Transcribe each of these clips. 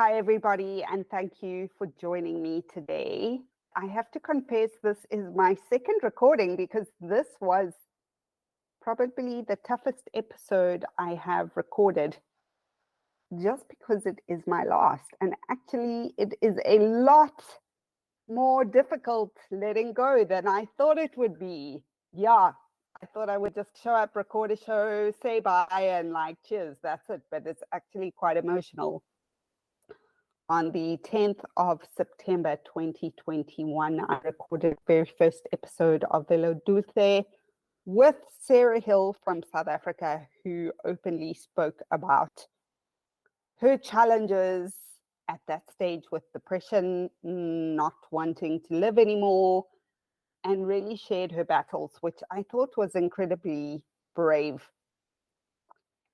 Hi, everybody, and thank you for joining me today. I have to confess, this is my second recording because this was probably the toughest episode I have recorded, just because it is my last. And actually, it is a lot more difficult letting go than I thought it would be. Yeah, I thought I would just show up, record a show, say bye, and cheers, that's it. But it's actually quite emotional. On the 10th of September 2021, I recorded the very first episode of Velo Dulce with Sarah Hill from South Africa, who openly spoke about her challenges at that stage with depression, not wanting to live anymore, and really shared her battles, which I thought was incredibly brave.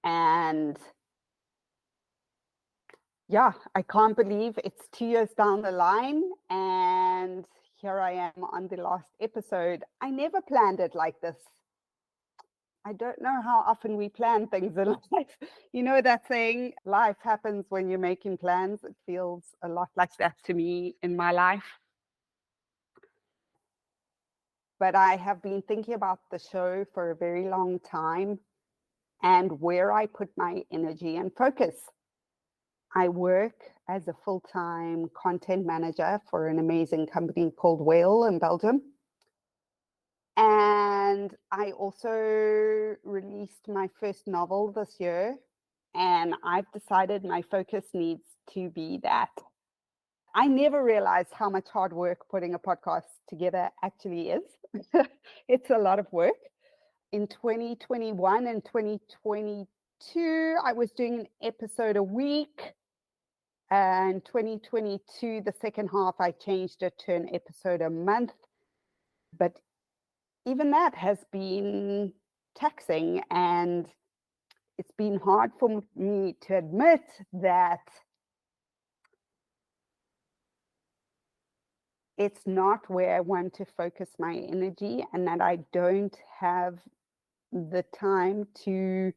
And yeah, I can't believe it's 2 years down the line, and here I am on the last episode. I never planned it like this. I don't know how often we plan things in life. You know that saying, life happens when you're making plans. It feels a lot like that to me in my life. But I have been thinking about the show for a very long time and where I put my energy and focus. I work as a full-time content manager for an amazing company called Whale in Belgium. And I also released my first novel this year, and I've decided my focus needs to be that. I never realized how much hard work putting a podcast together actually is. It's a lot of work. In 2021 and 2022, I was doing an episode a week. And 2022, the second half, I changed it to an episode a month. But even that has been taxing, and it's been hard for me to admit that it's not where I want to focus my energy, and that I don't have the time to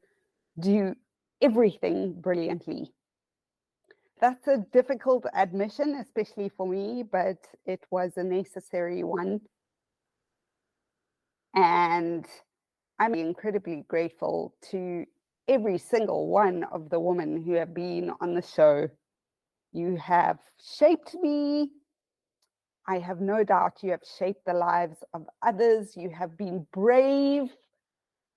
do everything brilliantly. That's a difficult admission, especially for me, but it was a necessary one. And I'm incredibly grateful to every single one of the women who have been on the show. You have shaped me. I have no doubt you have shaped the lives of others. You have been brave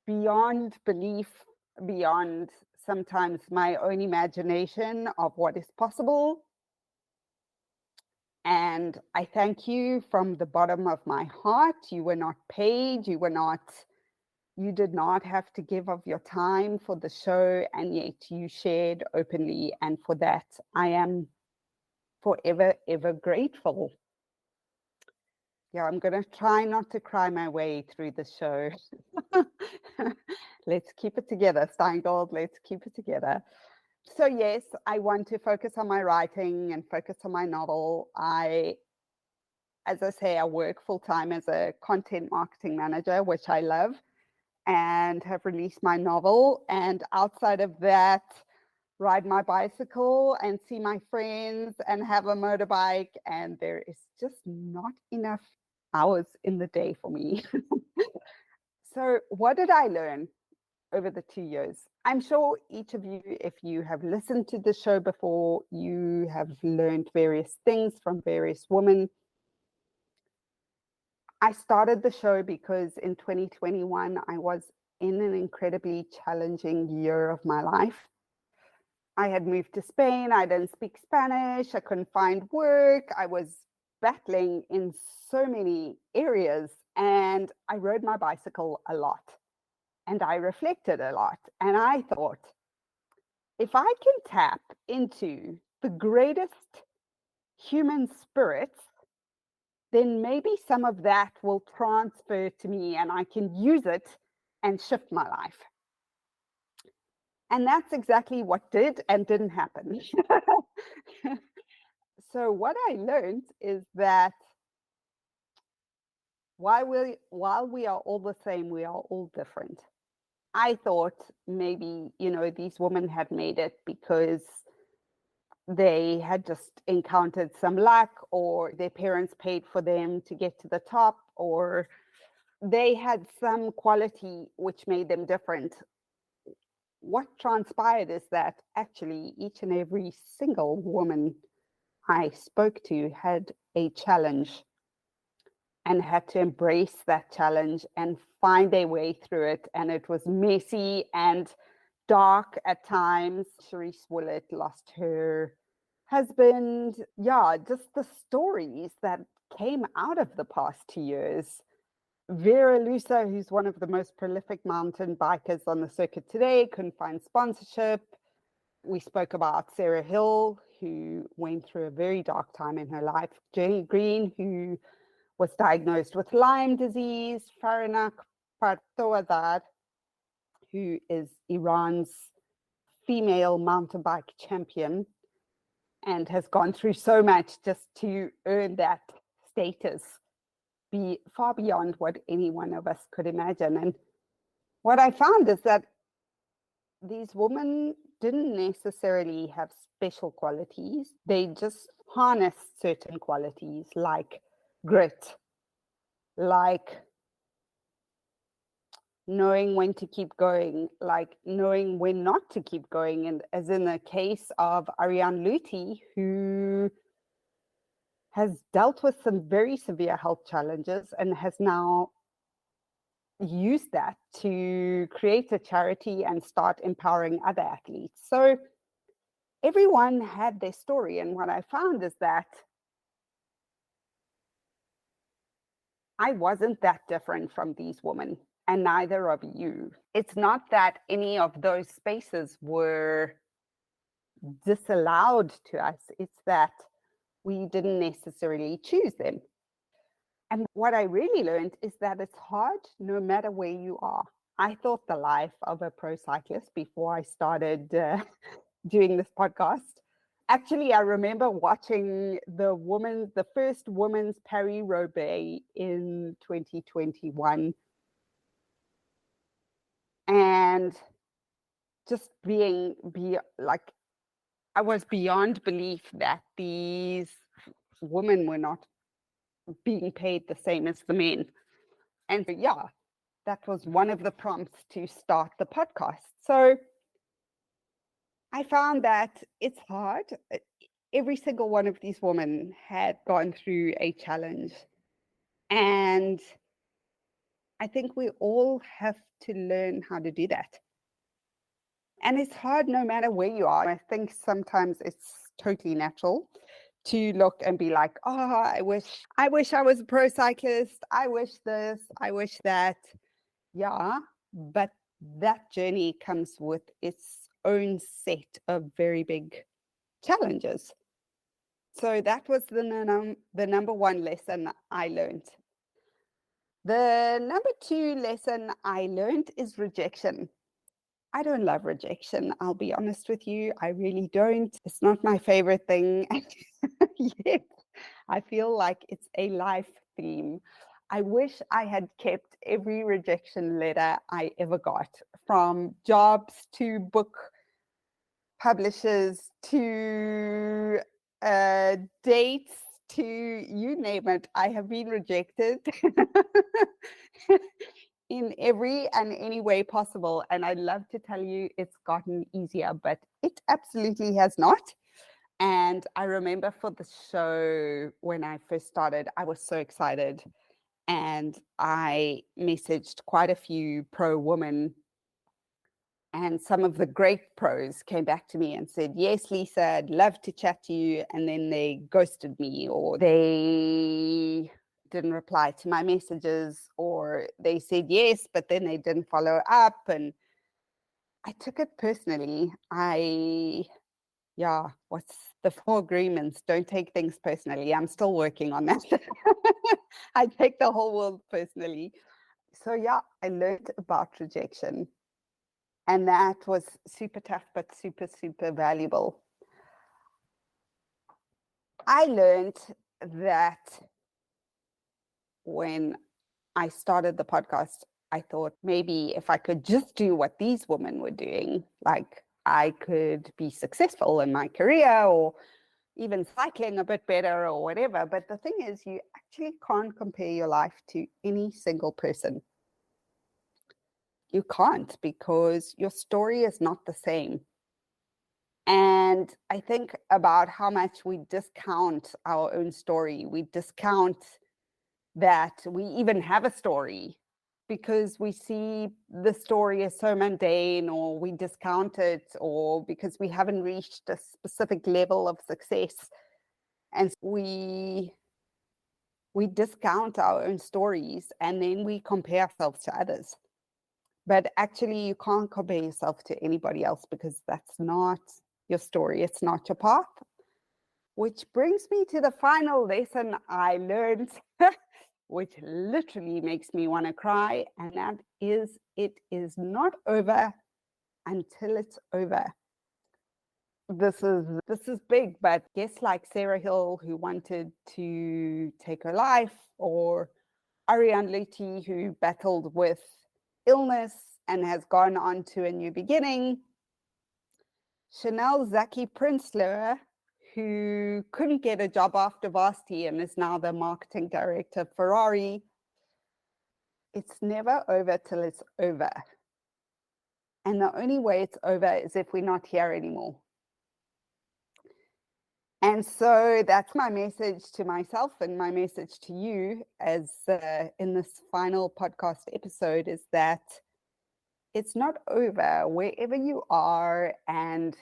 beyond belief, beyond sometimes my own imagination of what is possible. And I thank you from the bottom of my heart. You were not paid. You did not have to give of your time for the show, and yet you shared openly. And for that, I am forever, ever grateful. Yeah, I'm going to try not to cry my way through the show. Let's keep it together, Steingold. Let's keep it together. So yes, I want to focus on my writing and focus on my novel. As I say, I work full-time as a content marketing manager, which I love, and have released my novel. And outside of that, ride my bicycle and see my friends and have a motorbike. And there is just not enough hours in the day for me. So what did I learn over the 2 years? I'm sure each of you, if you have listened to the show before, you have learned various things from various women. I started the show because in 2021, I was in an incredibly challenging year of my life. I had moved to Spain. I didn't speak Spanish. I couldn't find work. I was battling in so many areas, and I rode my bicycle a lot, and I reflected a lot. And I thought, if I can tap into the greatest human spirits, then maybe some of that will transfer to me and I can use it and shift my life. And that's exactly what did and didn't happen. So what I learned is that while we are all the same, we are all different. I thought maybe, these women had made it because they had just encountered some luck, or their parents paid for them to get to the top, or they had some quality which made them different. What transpired is that actually each and every single woman I spoke to had a challenge and had to embrace that challenge and find their way through it. And it was messy and dark at times. Cherise Willett lost her husband. Yeah, just the stories that came out of the past 2 years. Velo Dulce, who's one of the most prolific mountain bikers on the circuit today, couldn't find sponsorship. We spoke about Sarah Hill, who went through a very dark time in her life. Jenny Green, who was diagnosed with Lyme disease. Faranak Partoazad, who is Iran's female mountain bike champion and has gone through so much just to earn that status, be far beyond what any one of us could imagine. And what I found is that these women didn't necessarily have special qualities. They just harnessed certain qualities like grit, like knowing when to keep going, like knowing when not to keep going. And as in the case of Ariane Luti, who has dealt with some very severe health challenges and has now used that to create a charity and start empowering other athletes. So everyone had their story. And what I found is that I wasn't that different from these women, and neither of you. It's not that any of those spaces were disallowed to us. It's that we didn't necessarily choose them. And what I really learned is that it's hard no matter where you are. I thought the life of a pro cyclist before I started doing this podcast. Actually, I remember watching the first women's Paris-Roubaix in 2021, and just I was beyond belief that these women were not being paid the same as the men. And yeah, that was one of the prompts to start the podcast. So I found that it's hard. Every single one of these women had gone through a challenge. And I think we all have to learn how to do that. And it's hard no matter where you are. I think sometimes it's totally natural to look and be like, oh, I wish I was a pro cyclist. I wish this, I wish that. Yeah, but that journey comes with its own set of very big challenges. So that was the number one lesson I learned. The number two lesson I learned is rejection. I don't love rejection. I'll be honest with you. I really don't. It's not my favorite thing. Yet I feel like it's a life theme. I wish I had kept every rejection letter I ever got, from jobs to book publishers to dates to you name it. I have been rejected in every and any way possible. And I'd love to tell you it's gotten easier, but it absolutely has not. And I remember for the show, when I first started, I was so excited. And I messaged quite a few pro women. And some of the great pros came back to me and said, yes, Lisa, I'd love to chat to you. And then they ghosted me, or they didn't reply to my messages, or they said yes, but then they didn't follow up. And I took it personally. What's the 4 agreements? Don't take things personally. I'm still working on that. I take the whole world personally. So yeah, I learned about rejection. And that was super tough, but super, super valuable. I learned that when I started the podcast, I thought maybe if I could just do what these women were doing, like I could be successful in my career or even cycling a bit better or whatever. But the thing is, you actually can't compare your life to any single person. You can't, because your story is not the same. And I think about how much we discount our own story. We discount that we even have a story because we see the story as so mundane, or we discount it, or because we haven't reached a specific level of success. And we discount our own stories, and then we compare ourselves to others. But actually, you can't compare yourself to anybody else, because that's not your story. It's not your path. Which brings me to the final lesson I learned, which literally makes me want to cry. And that is, it is not over until it's over. This is big, but guess like Sarah Hill, who wanted to take her life, or Ariane Lutti, who battled with illness and has gone on to a new beginning. Chanel Zaki Prinsloo, who couldn't get a job after varsity and is now the marketing director of Ferrari. It's never over till it's over. And the only way it's over is if we're not here anymore. And so that's my message to myself and my message to you as in this final podcast episode, is that it's not over wherever you are and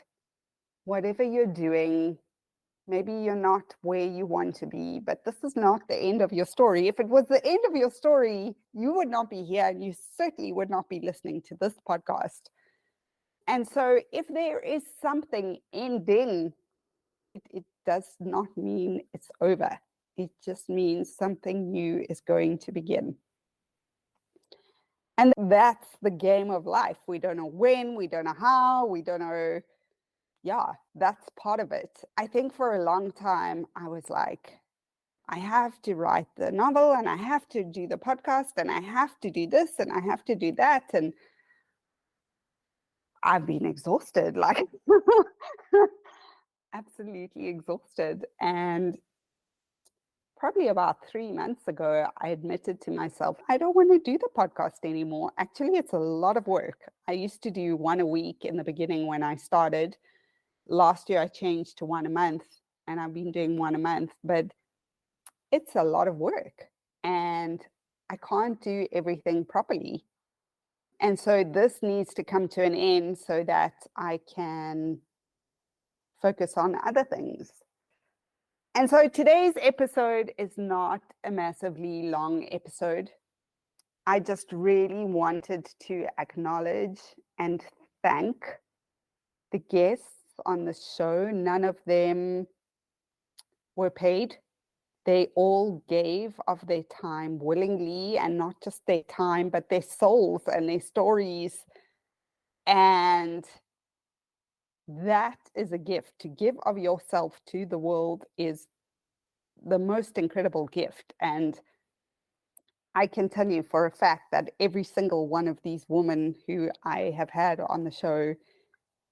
whatever you're doing. Maybe you're not where you want to be, but this is not the end of your story. If it was the end of your story, you would not be here, and you certainly would not be listening to this podcast. And so if there is something ending, it does not mean it's over. It just means something new is going to begin. And that's the game of life. We don't know when, we don't know how, we don't know. Yeah, that's part of it. I think for a long time, I was like, I have to write the novel, and I have to do the podcast, and I have to do this, and I have to do that. And I've been exhausted, like absolutely exhausted. And probably about 3 months ago, I admitted to myself, I don't want to do the podcast anymore. Actually, it's a lot of work. I used to do one a week in the beginning when I started. Last year, I changed to one a month, and I've been doing one a month, but it's a lot of work, and I can't do everything properly. And so this needs to come to an end so that I can focus on other things. And so today's episode is not a massively long episode. I just really wanted to acknowledge and thank the guests on the show. None of them were paid. They all gave of their time willingly, and not just their time, but their souls and their stories. And that is a gift. To give of yourself to the world is the most incredible gift. And I can tell you for a fact that every single one of these women who I have had on the show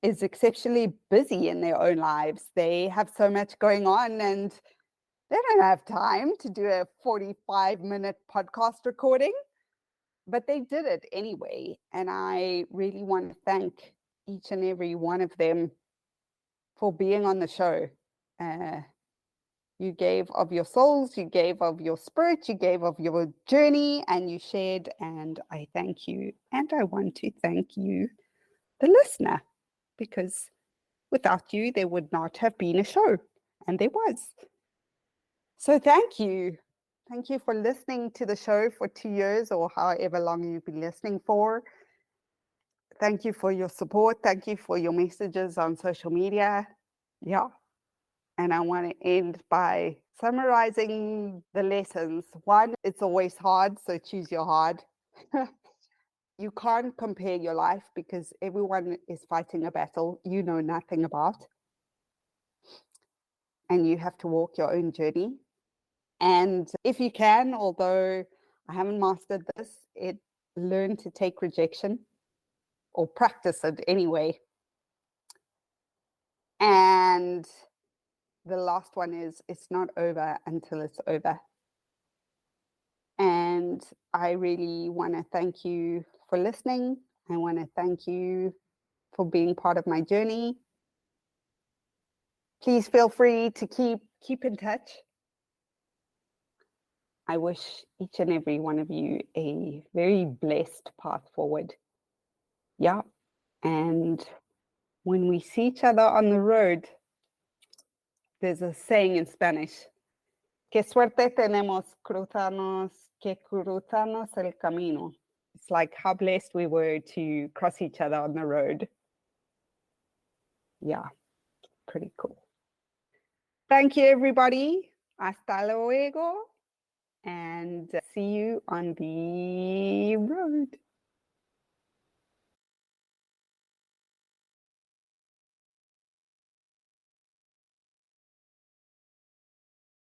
is exceptionally busy in their own lives. They have so much going on, and they don't have time to do a 45-minute podcast recording, but they did it anyway. And I really want to thank each and every one of them for being on the show. You gave of your souls, you gave of your spirit, you gave of your journey, and you shared, and I thank you. And I want to thank you, the listener, because without you, there would not have been a show, and there was. So thank you. Thank you for listening to the show for 2 years, or however long you've been listening for. Thank you for your support. Thank you for your messages on social media. Yeah. And I want to end by summarizing the lessons. One, it's always hard, so choose your hard. You can't compare your life because everyone is fighting a battle you know nothing about. And you have to walk your own journey. And if you can, although I haven't mastered this, learn to take rejection, or practice it anyway. the last one is, it's not over until it's over. And I really want to thank you for listening. I want to thank you for being part of my journey. Please feel free to keep in touch. I wish each and every one of you a very blessed path forward. Yeah. And when we see each other on the road, there's a saying in Spanish, que suerte tenemos que cruzarnos el camino. It's like how blessed we were to cross each other on the road. Yeah, pretty cool. Thank you, everybody. Hasta luego. And see you on the road.